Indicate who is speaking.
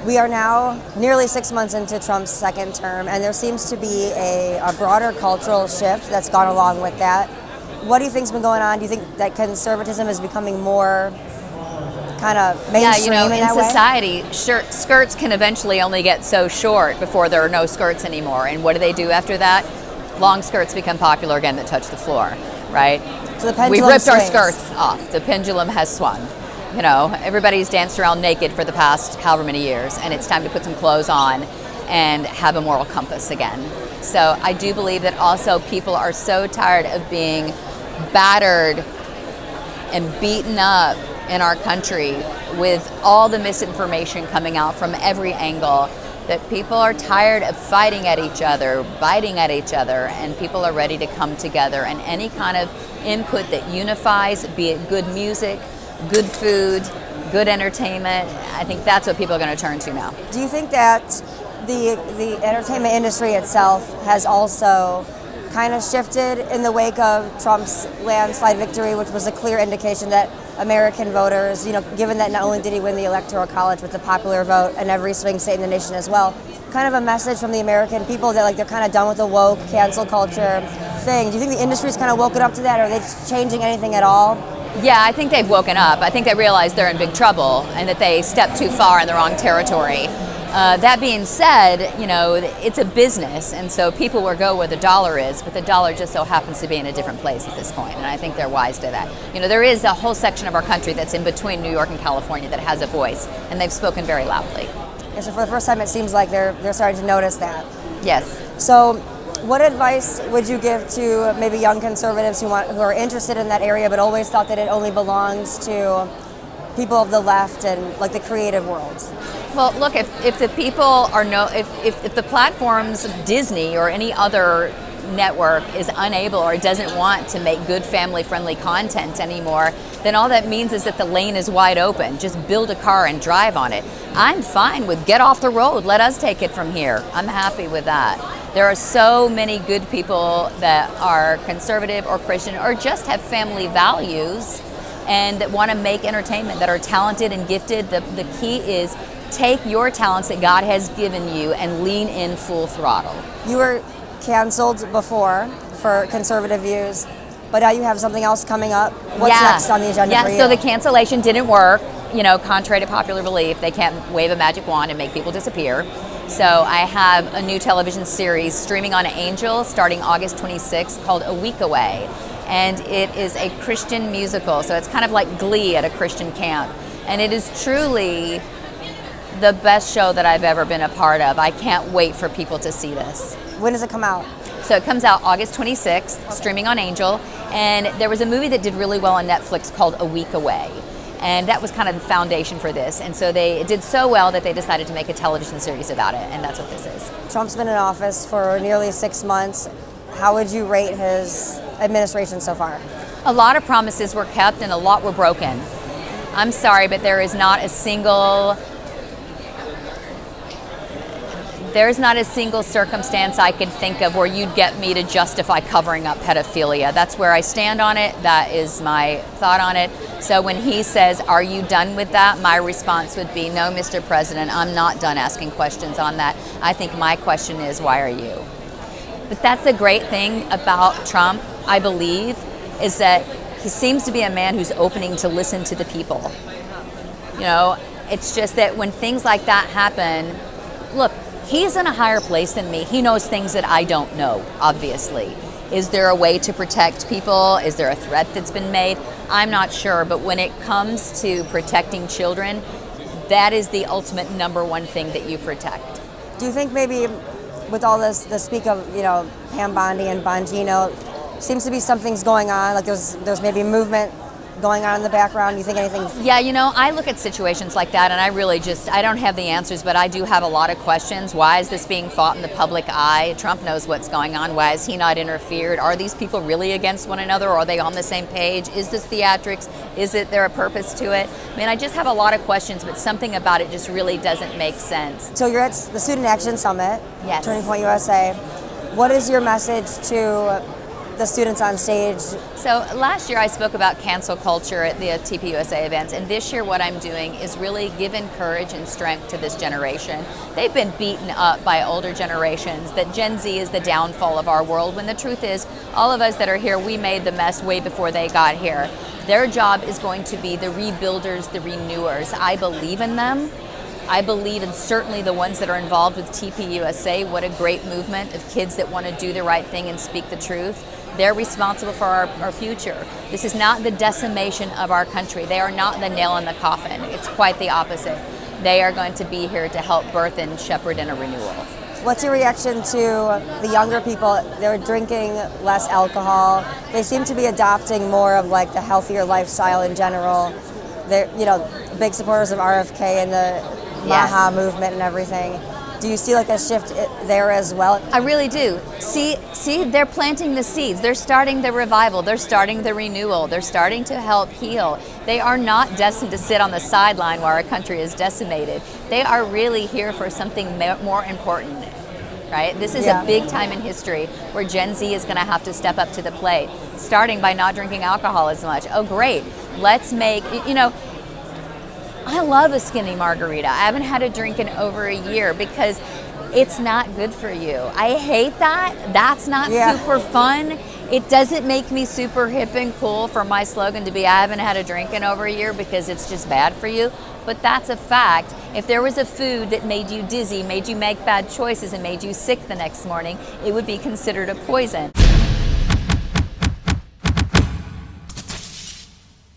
Speaker 1: We are now nearly 6 months into Trump's second term, and there seems to be a broader cultural shift that's gone along with that. What do you think's been going on? Do you think that conservatism is becoming more kind of mainstream in that way?
Speaker 2: Society, skirts can eventually only get so short before there are no skirts anymore. And what do after that? Long skirts become popular again that touch the floor, right?
Speaker 1: So the pendulum
Speaker 2: We've ripped our
Speaker 1: swings.
Speaker 2: skirts off. The pendulum has swung. Everybody's danced around naked for the past however many years, and it's time to put some clothes on and have a moral compass again. So I do believe that also people are so tired of being battered and beaten up in our country with all the misinformation coming out from every angle, that people are tired of fighting at each other, biting at each other, and people are ready to come together. And any kind of input that unifies, be it good music, good food, good entertainment, I think that's what people are going to turn to now.
Speaker 1: Do you think that the entertainment industry itself has also kind of shifted in the wake of Trump's landslide victory, which was a clear indication that American voters, given that not only did he win the Electoral College with the popular vote and every swing state in the nation as well, kind of a message from the American people that they're kind of done with the woke cancel culture thing. Do you think the industry's kind of woken up to that? Are they changing anything at all?
Speaker 2: Yeah, I think they've woken up. I think they realize they're in big trouble and that they stepped too far in the wrong territory. That being said, it's a business, and so people will go where the dollar is, but the dollar just so happens to be in a different place at this point, and I think they're wise to that. There is a whole section of our country that's in between New York and California that has a voice, and they've spoken very loudly.
Speaker 1: Yeah, so for the first time, it seems like they're starting to notice that.
Speaker 2: Yes.
Speaker 1: So what advice would you give to maybe young conservatives who are interested in that area but always thought that it only belongs to people of the left and the creative world?
Speaker 2: Well, look, if the people are if the platforms, Disney or any other network is unable or doesn't want to make good family-friendly content anymore, then all that means is that the lane is wide open. Just build a car and drive on it. I'm fine with get off the road. Let us take it from here. I'm happy with that. There are so many good people that are conservative or Christian or just have family values and that want to make entertainment, that are talented and gifted. The key is take your talents that God has given you and lean in full throttle.
Speaker 1: You were canceled before for conservative views, but now you have something else coming up. What's next on the agenda for you?
Speaker 2: So the cancellation didn't work. Contrary to popular belief, they can't wave a magic wand and make people disappear. So I have a new television series streaming on Angel starting August 26th called A Week Away. And it is a Christian musical. So it's kind of like Glee at a Christian camp. And it is truly the best show that I've ever been a part of. I can't wait for people to see this.
Speaker 1: When does it come out?
Speaker 2: So it comes out August 26th, streaming on Angel. And there was a movie that did really well on Netflix called A Week Away. And that was kind of the foundation for this. And so it did so well that they decided to make a television series about it. And that's what this is.
Speaker 1: Trump's been in office for nearly 6 months. How would you rate his administration so far?
Speaker 2: A lot of promises were kept and a lot were broken. I'm sorry, but there is not a single circumstance I could think of where you'd get me to justify covering up pedophilia. That's where I stand on it. That is my thought on it. So when he says, "Are you done with that?" my response would be, "No, Mr. President, I'm not done asking questions on that. I think my question is, why are you?" But that's the great thing about Trump, I believe, is that he seems to be a man who's opening to listen to the people. It's just that when things like that happen, look, he's in a higher place than me. He knows things that I don't know, obviously. Is there a way to protect people? Is there a threat that's been made? I'm not sure, but when it comes to protecting children, that is the ultimate number one thing that you protect.
Speaker 1: Do you think maybe with all this, the speak of, Pam Bondi and Bongino, seems to be something's going on, there's maybe movement going on in the background? Do you think anything?
Speaker 2: Yeah, I look at situations like that and I don't have the answers, but I do have a lot of questions. Why is this being fought in the public eye? Trump knows what's going on. Why has he not interfered? Are these people really against one another? Or are they on the same page? Is this theatrics? Is there a purpose to it? I just have a lot of questions, but something about it just really doesn't make sense.
Speaker 1: So you're at the Student Action Summit,
Speaker 2: yes.
Speaker 1: Turning Point USA. What is your message to the students on stage?
Speaker 2: So last year I spoke about cancel culture at the TPUSA events, and this year what I'm doing is really giving courage and strength to this generation. They've been beaten up by older generations, that Gen Z is the downfall of our world, when the truth is all of us that are here, we made the mess way before they got here. Their job is going to be the rebuilders, the renewers. I believe in them. I believe in certainly the ones that are involved with TPUSA. What a great movement of kids that want to do the right thing and speak the truth. They're responsible for our future. This is not the decimation of our country. They are not the nail in the coffin. It's quite the opposite. They are going to be here to help birth and shepherd in a renewal.
Speaker 1: What's your reaction to the younger people? They're drinking less alcohol. They seem to be adopting more of like the healthier lifestyle in general. They're, big supporters of RFK and the Maha movement and everything. Do you see like a shift there as well?
Speaker 2: I really do. See, they're planting the seeds. They're starting the revival. They're starting the renewal. They're starting to help heal. They are not destined to sit on the sideline while our country is decimated. They are really here for something more important, right? This is a big time in history where Gen Z is going to have to step up to the plate, starting by not drinking alcohol as much. Oh, great. Let's make, I love a skinny margarita. I haven't had a drink in over a year because it's not good for you. I hate that. That's not super fun. It doesn't make me super hip and cool for my slogan to be, I haven't had a drink in over a year, because it's just bad for you. But that's a fact. If there was a food that made you dizzy, made you make bad choices, and made you sick the next morning, it would be considered a poison.